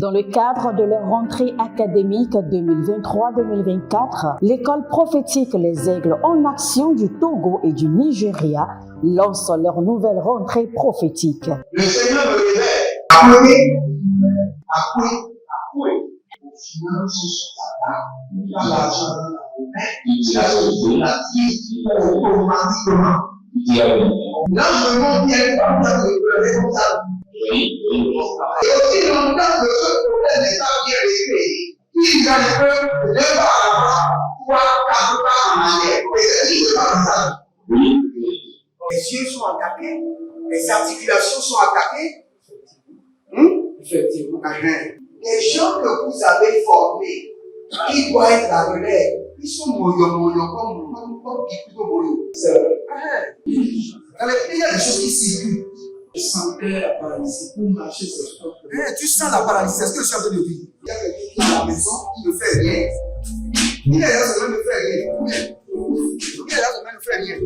Dans le cadre de leur rentrée académique 2023-2024, l'école prophétique Les Aigles en Action du Togo et du Nigeria lance leur nouvelle rentrée prophétique. Le Seigneur me révèle. Appuyez. Vos finances sont à table. L'argent dans la vie automatiquement. L'enseignement vient par de responsable. Et aussi longtemps que ce problème n'est pas bien réglé, il y a un peu de pas pouvoir quatre pas en arrière. Et c'est ce qui se passe. Les yeux sont attaqués, les articulations sont attaquées. Effectivement. Les gens que vous avez formés, qui doivent être la relève, ils sont moyo comme plutôt moyo. C'est vrai. Il y a des choses qui circulent. Je sentais la paralysie pour marcher sur ce corps. Tu sens la paralysie, c'est ce que je suis en train de dire. Il y a quelqu'un qui est à la maison, il ne fait rien. Il est là, il ne fait rien. Il est là, il ne fait rien.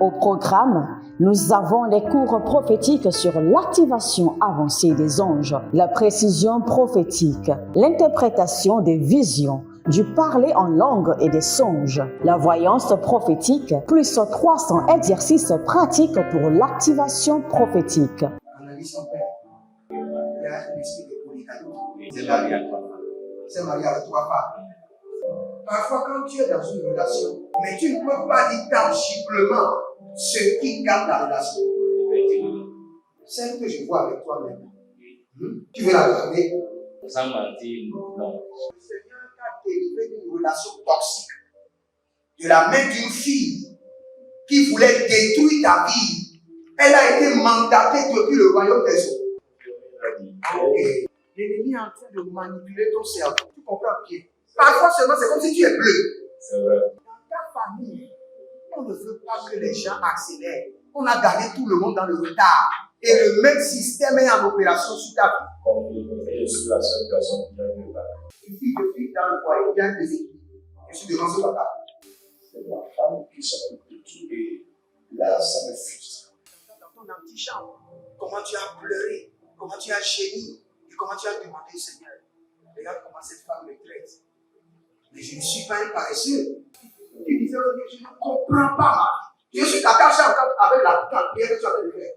Au programme, nous avons les cours prophétiques sur l'activation avancée des anges, la précision prophétique, l'interprétation des visions, du parler en langue et des songes, la voyance prophétique, plus 300 exercices pratiques pour l'activation prophétique. Analyse ton père. Il y a un esprit de polygamie. C'est marié à 3 femmes. Parfois, quand tu es dans une relation, mais tu ne peux pas dire tangiblement ce qui garde la relation. Celle que je vois avec toi-même. Tu veux la garder? Sans mentir, non. Le Seigneur t'a délivré d'une relation toxique. De la main d'une fille qui voulait détruire ta vie. Elle a été mandatée depuis le royaume des eaux. Okay. L'ennemi est en train de manipuler ton cerveau. Tu comprends bien? Parfois seulement, c'est comme si tu es bleu. C'est vrai. Dans ta famille, on ne veut pas que les gens accélèrent. On a gardé tout le monde dans le retard. Et le même système est en opération sur ta vie. Je suis la seule personne qui a eu le bac. Une fille de fille dans le foyer, bien déséquilibrée. Je suis devant ce papa. C'est ma femme qui s'occupe de tout et là, ça me frustre. Dans ton antichambre, comment tu as pleuré, comment tu as gémi et comment tu as demandé au Seigneur. Regarde comment cette femme me traite. Mais je ne suis pas un paresseux. Tu disais, je ne comprends pas ma vie. Je suis attaché avec la prière que tu as fait de faire.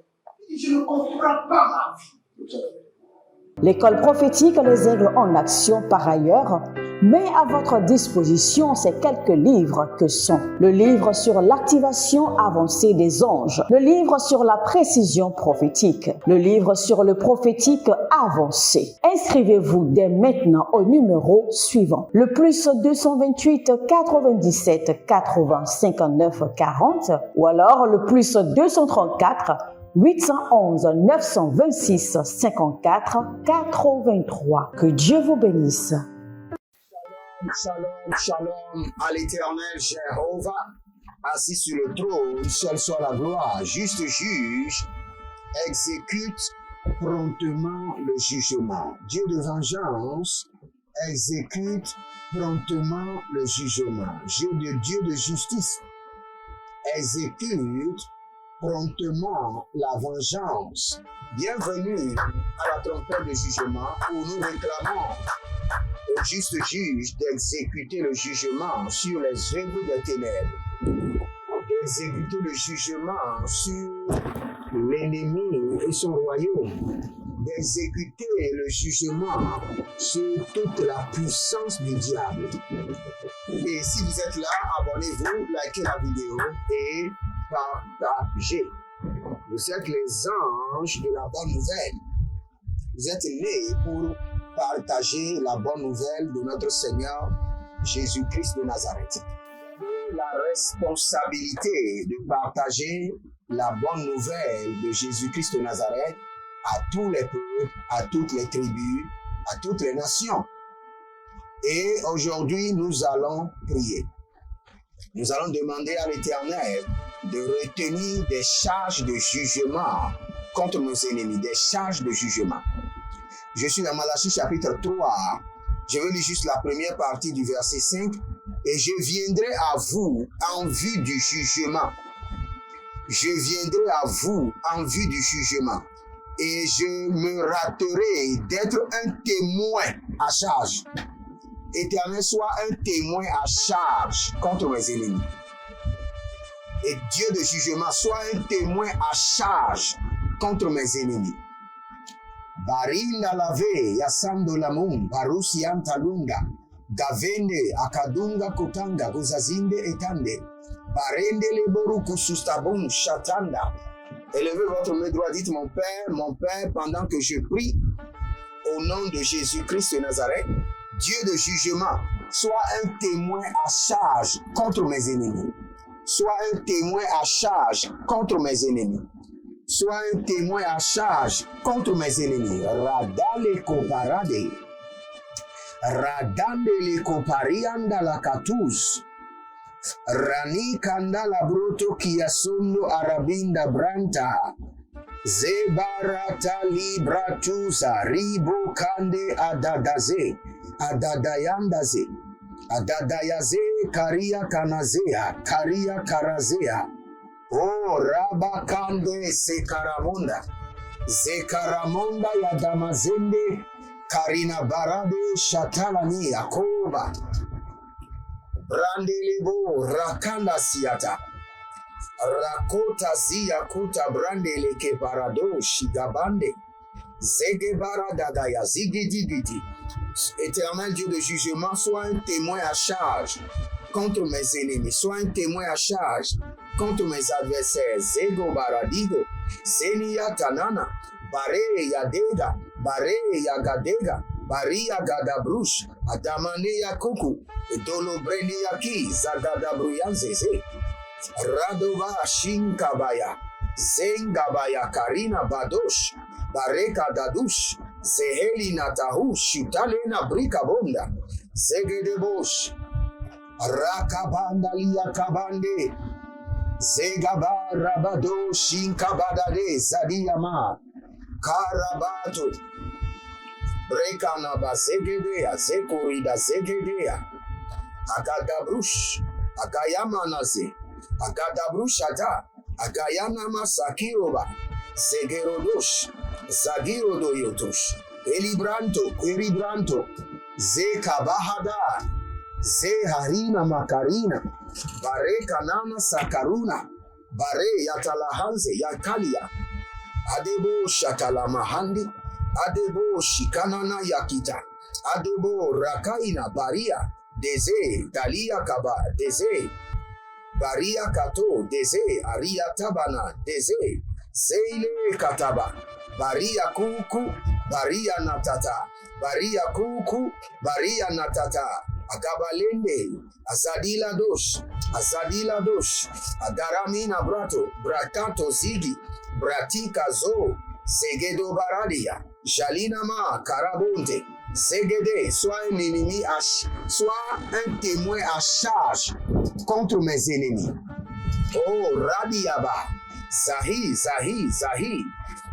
Je ne comprends pas ma vie. L'école prophétique Les Aigles en Action, par ailleurs, met à votre disposition ces quelques livres que sont le livre sur l'activation avancée des anges, le livre sur la précision prophétique, le livre sur le prophétique avancé. Inscrivez-vous dès maintenant au numéro suivant, le plus 228 97 80 59 40 ou alors le plus 234 811 926 54 83. Que Dieu vous bénisse. Shalom, shalom à l'éternel Jéhovah, assis sur le trône, seul soit la gloire, juste juge, exécute promptement le jugement. Dieu de vengeance, exécute promptement le jugement. Dieu de justice, exécute promptement la vengeance. Bienvenue à la trompette de jugement où nous réclamons au juste juge d'exécuter le jugement sur les œuvres des ténèbres, d'exécuter le jugement sur l'ennemi et son royaume, d'exécuter le jugement sur toute la puissance du diable. Et si vous êtes là, abonnez-vous, likez la vidéo et partagez. Vous êtes les anges de la bonne nouvelle. Vous êtes nés pour partager la bonne nouvelle de notre Seigneur Jésus-Christ de Nazareth. La responsabilité de partager la bonne nouvelle de Jésus-Christ de Nazareth à tous les peuples, à toutes les tribus, à toutes les nations. Et aujourd'hui, nous allons prier. Nous allons demander à l'Éternel de retenir des charges de jugement contre nos ennemis, des charges de jugement. Je suis dans Malachie chapitre 3, je vais lire juste la première partie du verset 5. Et je viendrai à vous en vue du jugement. Je viendrai à vous en vue du jugement. et je me raterai d'être un témoin à charge. Éternel, sois un témoin à charge contre mes ennemis. Et Dieu de jugement, sois un témoin à charge contre mes ennemis. Barinda lave, yasando lamum, barusi antalunga, gavende, akadunga kotanga, gozazinde etande, barende leboru kusustabum, chatanda. Élevez votre main droite, dites mon Père, pendant que je prie, au nom de Jésus-Christ de Nazareth, Dieu de jugement, sois un témoin à charge contre mes ennemis. Sois un témoin à charge contre mes ennemis. Sois un témoin à charge contre mes ennemis. Radale koparade. Radande le koparianda la katus. Rani kanda la broto kiasondo arabinda branta. Zebarata libratusa ribo kande adadaze. Adadayandaze. Adadayaze karia kanazea. Karia karazea. Oh, rabakande sekaramunda. Zekaramonda yadamazende. Karina barade shatalani yakoba. Brandelebo rakanda siata. Rakota zia kuta brandele ke barado shigabande. Zegebara dadaya zigidigidi. Éternel Dieu de jugement, sois un témoin à charge contre mes ennemis. Sois un témoin à charge contre mes adversaires. Zego baradigo. Zenia tanana. Bare yadega. Bare yagadega. Baria gadabrush. Adamane yakuku. Dolobreni yaki. Zagadabruyanzeze. Radova shinkabaya. Zengabaya karina badosh. Bareka dadush. Zeheli natahush. Shitalena brikabonda. Zegedebosh. Rakabanda liyakabande. Zegaba rabado shinkabadade. Zadiyama. Karabato. Brekanaba zegedea. Zekorida zegedea. Agadabrush. Agayamanaze. Agadabrushata. Agayanama sakiroba. Zegerodosh. Zagirodoyotosh. Elibranto. Zekabahada. Zeharina makarina. Bareka nama sakaruna. Bare yatalahanze yakalia. Adebo shatalamahandi. Adebo shikanana yakita. Adebo rakaina baria. Deze dalia kaba. Deze baria kato. Deze aria tabana. Deze zeile kataba. Baria kuku. Baria natata. Baria kuku. Baria natata. Agabalende. Azadila dosh. Agaramina brato. Bratato zigi. Bratika zo. Segedo baradia. Jalina ma karabonte. Segede, sois un ennemi, sois un témoin à charge contre mes ennemis. Oh, Radiaba, Zahi,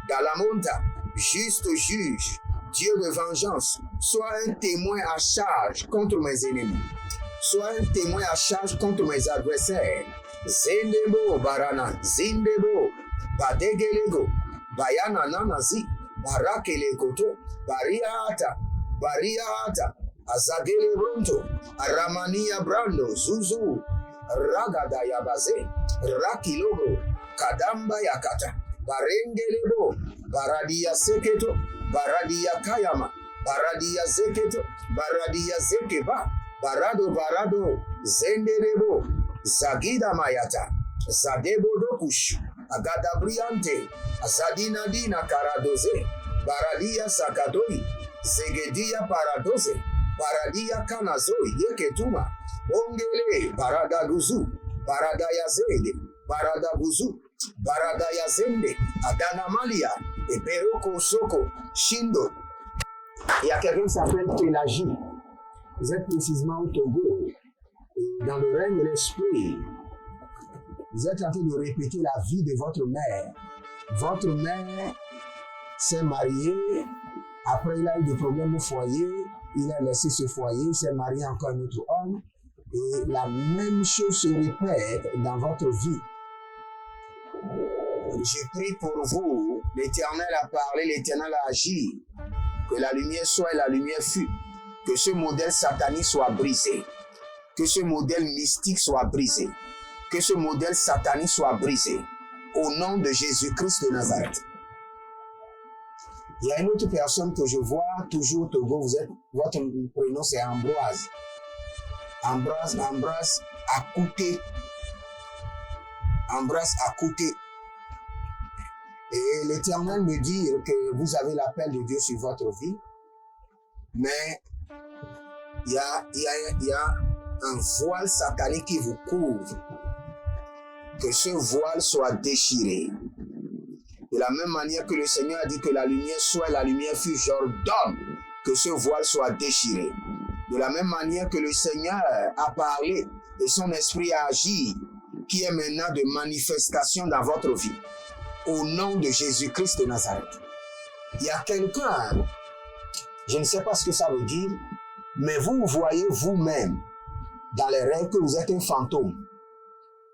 Galamonta, juste juge, Dieu de vengeance, sois un témoin à charge contre mes ennemis. Sois un témoin à charge contre mes adversaires. Zendebo, Barana, Zindebo, Badegelego, Bayana Nanazi, Barakele Koto, Bariata, Azagele Bronto, Aramania Brando, Zuzu, Ragada Yabaze, Rakilogo, Kadamba Yakata, Barengelebo, Baradia Seketo, Baradia Kayama, Baradia Zeketo, Baradia Zekeba, Barado, Zenderebo, Zagida Mayata, Zadebo Dokush, Agada Briante, Azadina Dina Karadoze, Baradia Sakadoi, Zegedia Paradoze, Baradia Kanazoi, Yeketuma, Ongele, Baradaguzu, Baradayazede, Baradaguzu, Baradayazende, Adanamalia, et Peroko Soko, Shindo. Il y a quelqu'un qui s'appelle Pélagie. Vous êtes précisément au Togo, dans le règne de l'esprit. Vous êtes en train de répéter la vie de votre mère. Votre mère s'est mariée. Après, il a eu des problèmes au foyer, il a laissé ce foyer, il s'est marié encore un autre homme, et la même chose se répète dans votre vie. Je prie pour vous L'Éternel a parlé, l'Éternel a agi. Que la lumière soit et la lumière fut. Que ce modèle satanique soit brisé. Que ce modèle mystique soit brisé. Que ce modèle satanique soit brisé. Au nom de Jésus-Christ de Nazareth. Il y a une autre personne que je vois toujours, Togo, votre prénom c'est Ambroise. Ambroise Akouté. Ambroise Akouté. Et l'Éternel me dit que vous avez l'appel de Dieu sur votre vie, mais il y a un voile satanique qui vous couvre. Que ce voile soit déchiré. De la même manière que le Seigneur a dit que la lumière soit, la lumière fut, j'ordonne que ce voile soit déchiré. De la même manière que le Seigneur a parlé et son esprit a agi, qui est maintenant de manifestation dans votre vie. Au nom de Jésus-Christ de Nazareth. Il y a quelqu'un, je ne sais pas ce que ça veut dire, mais vous voyez vous-même dans les rêves que vous êtes un fantôme.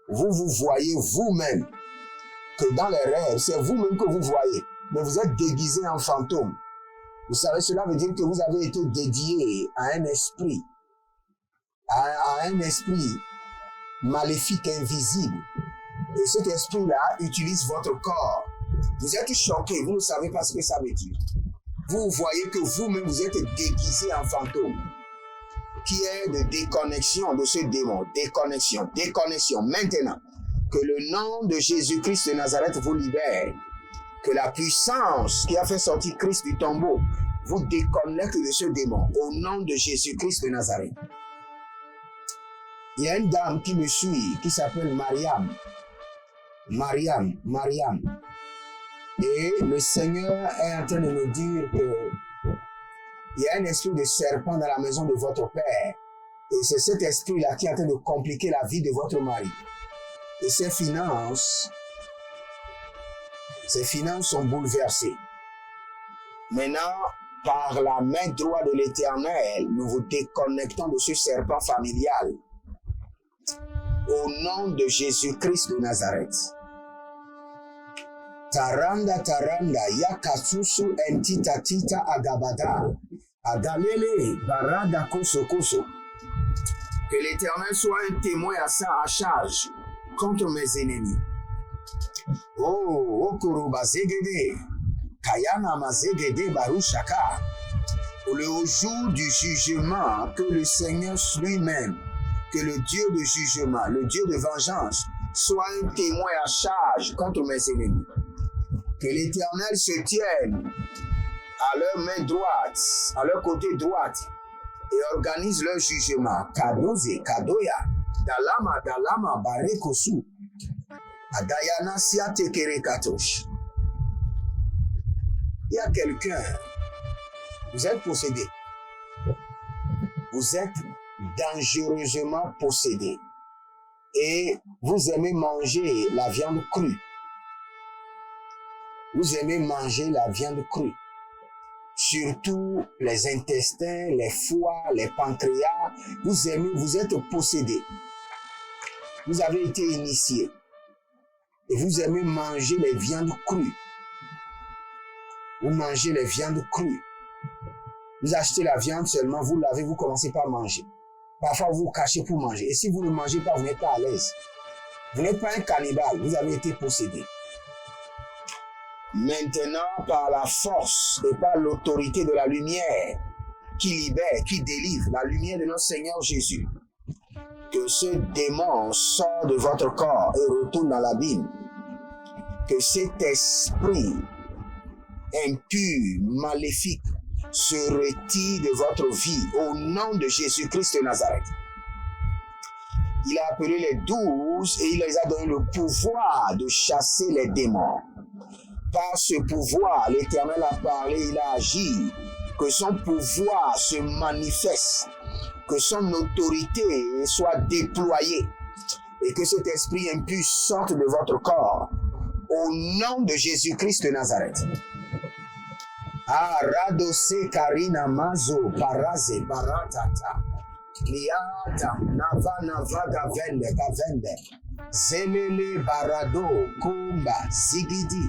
Vous voyez vous-même que dans les rêves, c'est vous-même que vous voyez, mais vous êtes déguisé en fantôme. Vous savez, cela veut dire que vous avez été dédié à un esprit, à un esprit maléfique, invisible. Et cet esprit-là utilise votre corps. Vous êtes choqué, vous ne savez pas ce que ça veut dire. Vous voyez que vous-même, vous êtes déguisé en fantôme. Qui est de déconnexion de ce démon. Déconnexion. Maintenant, que le nom de Jésus-Christ de Nazareth vous libère. Que la puissance qui a fait sortir Christ du tombeau vous déconnecte de ce démon. Au nom de Jésus-Christ de Nazareth. Il y a une dame qui me suit, qui s'appelle Mariam. Et le Seigneur est en train de me dire que il y a un esprit de serpent dans la maison de votre père. Et c'est cet esprit-là qui est en train de compliquer la vie de votre mari. Et ses finances sont bouleversées. Maintenant, par la main droite de l'Éternel, nous vous déconnectons de ce serpent familial. Au nom de Jésus-Christ de Nazareth. Taranda, yakatsusu entitatita agabada. Agalele, barada koso. Que l'Éternel soit un témoin à charge contre mes ennemis. Oh, Okuruba Zegede, Kayana Mazegede Barushaka. Au jour du jugement, que le Seigneur lui-même, que le Dieu de jugement, le Dieu de vengeance, soit un témoin à charge contre mes ennemis. Que l'Éternel se tienne à leur main droite, à leur côté droite, et organise leur jugement. Kadoze, Kadoya, Dalama, Barekosu, Adayana Siatekere Katosh. Il y a quelqu'un, vous êtes possédé. Vous êtes dangereusement possédé. Et vous aimez manger la viande crue. Vous aimez manger la viande crue. Surtout les intestins, les foies, les pancréas. Vous êtes possédé. Vous avez été initié. Et vous aimez manger les viandes crues. Vous mangez les viandes crues. Vous achetez la viande seulement, vous lavez, vous commencez par manger. Parfois, vous vous cachez pour manger. Et si vous ne mangez pas, vous n'êtes pas à l'aise. Vous n'êtes pas un cannibale, vous avez été possédé. Maintenant, par la force et par l'autorité de la lumière qui libère, qui délivre, la lumière de notre Seigneur Jésus, que ce démon sort de votre corps et retourne dans l'abîme. Que cet esprit impur, maléfique, se retire de votre vie au nom de Jésus-Christ de Nazareth. Il a appelé les 12 et il les a donné le pouvoir de chasser les démons. Par ce pouvoir, l'Éternel a parlé, il a agi, que son pouvoir se manifeste, que son autorité soit déployée et que cet esprit impur sorte de votre corps au nom de Jésus-Christ de Nazareth. Aradose Karina Mazo Paraze Baratata Liata, Nava Gavende, Zelele Barado, Kumba, Zigidi,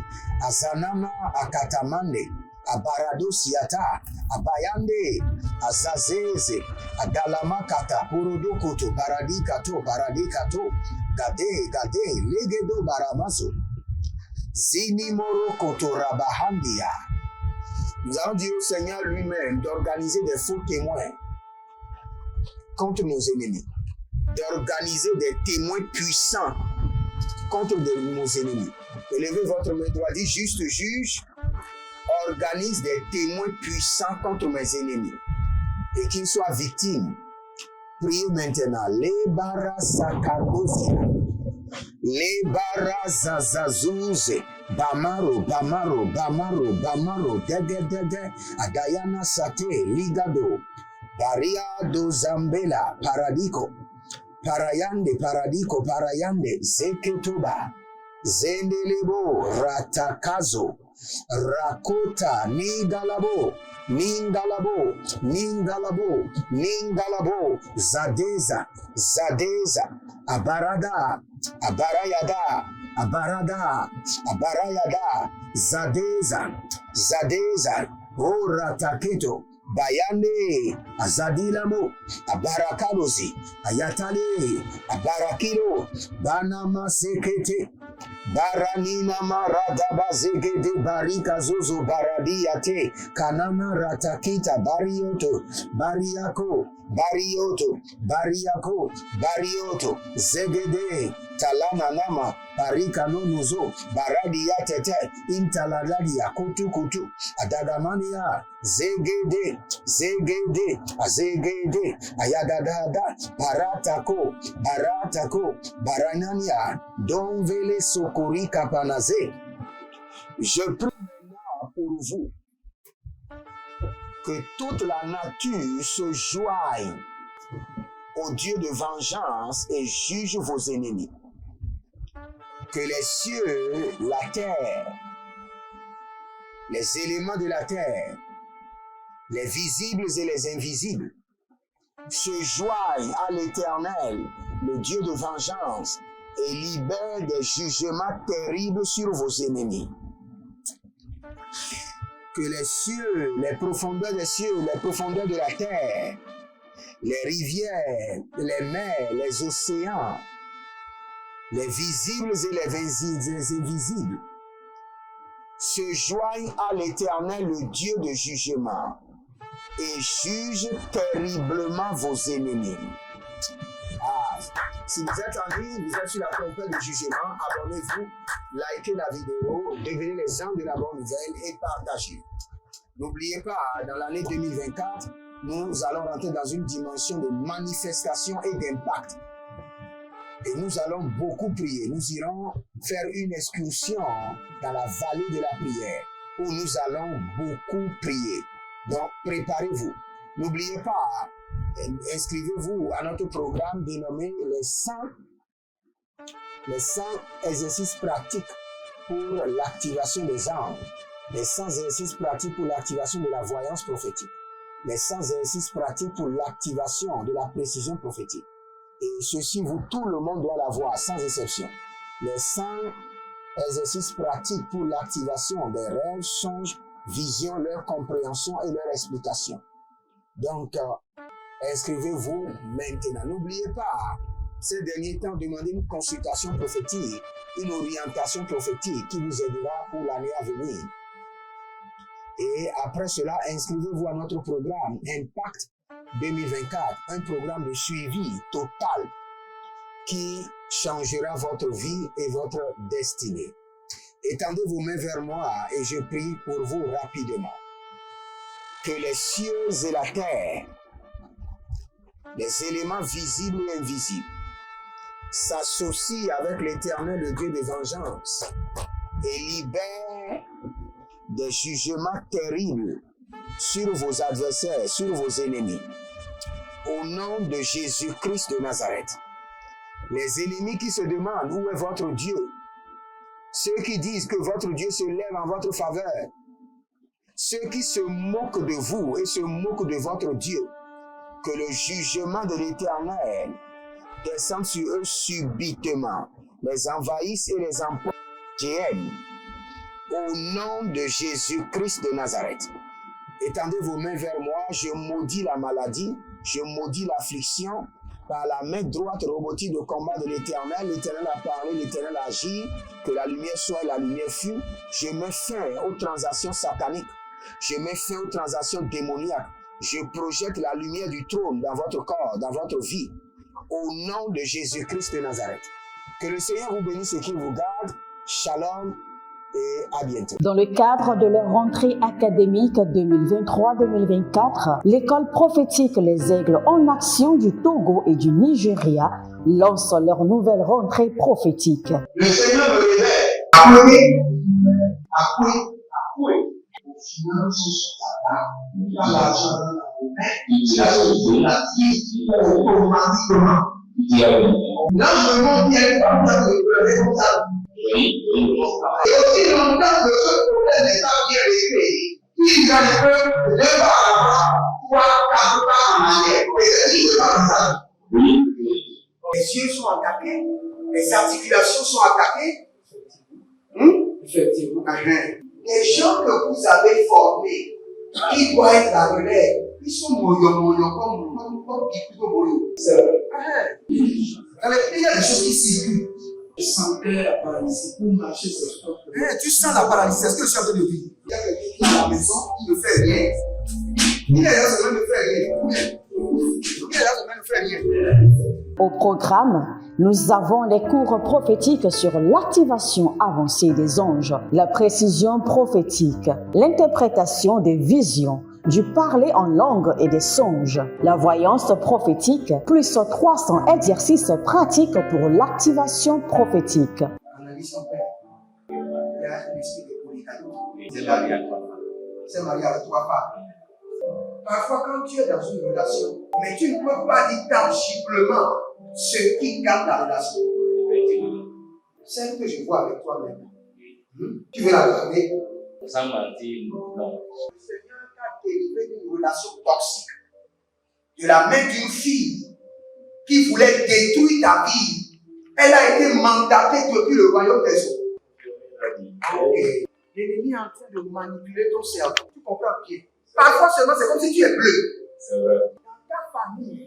Azanama Akatamande, Abarado Siata, Abayande, Azazeze, Adalamakata, Purudukutu, Baradikato, Gade, Legedo Baramazo, Zinimoro Kotorabahandia. Nous allons dire au Seigneur lui-même d'organiser des faux témoins contre nos ennemis, d'organiser des témoins puissants contre nos ennemis. Élevez votre main droite, dit juste juge, organise des témoins puissants contre mes ennemis et qu'ils soient victimes. Priez maintenant. Les barasakadosia, les barazazazuze, Bamaro, Dege, Adayana Sate, Ligado, Bariado Zambela, Parayande, Zeketoba, Zendelebo, Ratakazo, Rakota, Ningalabo, Zadeza, Abarayada, Zadeza, O Rataketo, Bayane, Azadilamo, Abarakalozi, Ayatale, Abarakilo, Banama Sekete, Baranina Marada Bazegede Barika Zozo Baradiate, Kanana Ratakita, Barioto, Zegede, Talana Nama, Barika Nonuzo, Baradiate, Intaladadia, Kutu, Adagamania, Zegede, Ayagadada, Baratako, Baranania, Donvele Sokori Kapanaze. Je prie maintenant pour vous que toute la nature se joigne au Dieu de vengeance et juge vos ennemis. Que les cieux, la terre, les éléments de la terre, les visibles et les invisibles, se joignent à l'Éternel, le Dieu de vengeance, et libèrent des jugements terribles sur vos ennemis. Que les cieux, les profondeurs des cieux, les profondeurs de la terre, les rivières, les mers, les océans, les visibles et les invisibles, se joignent à l'Éternel, le Dieu de jugement, et juge terriblement vos ennemis. Si vous êtes en ligne, vous êtes sur la trompette de jugement, abonnez-vous, likez la vidéo, devenez les gens de la bonne nouvelle et partagez. N'oubliez pas, dans l'année 2024, nous allons rentrer dans une dimension de manifestation et d'impact. Et nous allons beaucoup prier. Nous irons faire une excursion dans la vallée de la prière où nous allons beaucoup prier. Donc, préparez-vous. N'oubliez pas, inscrivez-vous à notre programme dénommé les 100 exercices pratiques pour l'activation des anges, les 100 exercices pratiques pour l'activation de la voyance prophétique, les 100 exercices pratiques pour l'activation de la précision prophétique. Et ceci, tout le monde doit l'avoir, sans exception. Les 100 exercices pratiques pour l'activation des rêves, songes, visions, leur compréhension et leur explication. Donc, inscrivez-vous maintenant. N'oubliez pas, ces derniers temps, demandez une consultation prophétique, une orientation prophétique qui vous aidera pour l'année à venir. Et après cela, inscrivez-vous à notre programme Impact 2024, un programme de suivi total qui changera votre vie et votre destinée. Étendez vos mains vers moi et je prie pour vous rapidement. Que les cieux et la terre, les éléments visibles et invisibles, s'associent avec l'Éternel, le Dieu de vengeance, et libèrent des jugements terribles sur vos adversaires, sur vos ennemis. Au nom de Jésus-Christ de Nazareth, les ennemis qui se demandent où est votre Dieu, ceux qui disent que votre Dieu se lève en votre faveur, ceux qui se moquent de vous et se moquent de votre Dieu, que le jugement de l'Éternel descende sur eux subitement, les envahisse et les emporte au nom de Jésus-Christ de Nazareth. Étendez vos mains vers moi, je maudis la maladie, je maudis l'affliction, par la main droite robotique de combat de l'Éternel. L'Éternel a parlé, l'Éternel a agi, que la lumière soit et la lumière fut. Je mets fin aux transactions sataniques, je mets fin aux transactions démoniaques. Je projette la lumière du trône dans votre corps, dans votre vie, au nom de Jésus-Christ de Nazareth. Que le Seigneur vous bénisse et qu'il vous garde. Shalom et à bientôt. Dans le cadre de leur rentrée académique 2023-2024, l'école prophétique Les Aigles en Action du Togo et du Nigeria lance leur nouvelle rentrée prophétique. Le Seigneur me révèle. Appelez. Au final, il a l'argent dans la main. Il a la vie automatiquement. Là, je me montre bien comme ça, de comme ça. Et aussi longtemps que ce problème n'est pas bien réglé, il y a un peu de pas à l'avant, voire 4 pas en arrière. Et c'est dit, c'est pas ça. Les yeux sont attaqués, les articulations sont attaquées. Effectivement. Les gens que vous avez formés, qui doivent être la relève, ils sont moyo comme plutôt moyo. C'est vrai. Dans les pays, il y a des choses qui circulent. Je sentais la paralysie pour marcher sur ce corps. Tu sens la paralysie, c'est ce que je suis en train de dire. Il y a quelqu'un qui est à la maison, qui ne fait rien. Il est là, ça ne fait rien. Il est là, ça ne fait rien. Au programme, nous avons les cours prophétiques sur l'activation avancée des anges, la précision prophétique, l'interprétation des visions, du parler en langue et des songes, la voyance prophétique, plus 300 exercices pratiques pour l'activation prophétique. Analyse son père. Il y a un esprit de polygamie. C'est marié à 3 femmes. C'est marié à 3 femmes. Parfois, quand tu es dans une relation, mais tu ne peux pas dire tangiblement ce qui garde la relation. Celle que je vois avec toi maintenant. Tu veux la garder? Sans mentir, non. Le Seigneur t'a délivré d'une relation toxique, de la main d'une fille qui voulait détruire ta vie. Elle a été mandatée depuis le royaume des eaux. Okay. L'ennemi est en train de manipuler ton cerveau. Tu comprends bien? Parfois seulement, c'est comme si tu es bleu. C'est vrai. Dans ta famille,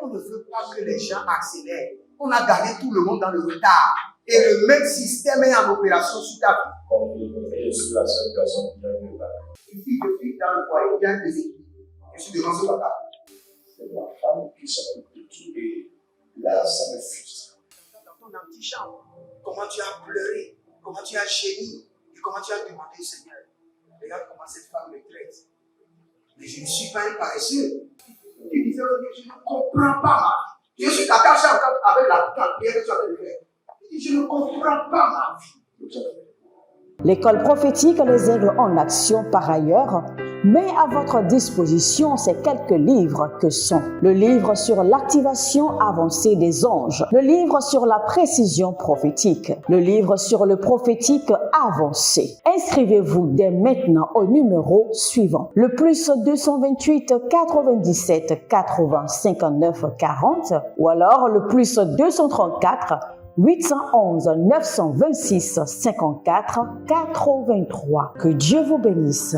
on ne veut pas que les gens accélèrent. On a gardé tout le monde dans le retard. Et le même système est en opération sur ta vie. Je suis la seule personne qui a vu ça. Une fille de fille dans le foyer, bien déséquilibrée. Je suis devant ce papa. C'est ma femme qui s'occupe de tout et là, ça me frustre. Dans ton antichambre, comment tu as pleuré, comment tu as gémi et comment tu as demandé au Seigneur. Regarde comment cette femme me traite. Mais je ne suis pas un paresseux. Tu disais, je ne comprends pas ma vie. Je suis caché avec la prière que tu as fait de faire. Je ne comprends pas ma vie. L'école prophétique Les Aigles en Action, par ailleurs, met à votre disposition ces quelques livres que sont le livre sur l'activation avancée des anges, le livre sur la précision prophétique, le livre sur le prophétique avancé. Inscrivez-vous dès maintenant au numéro suivant, le plus 228 97 80 59 40 ou alors le plus 234 811 926 54 83. Que Dieu vous bénisse.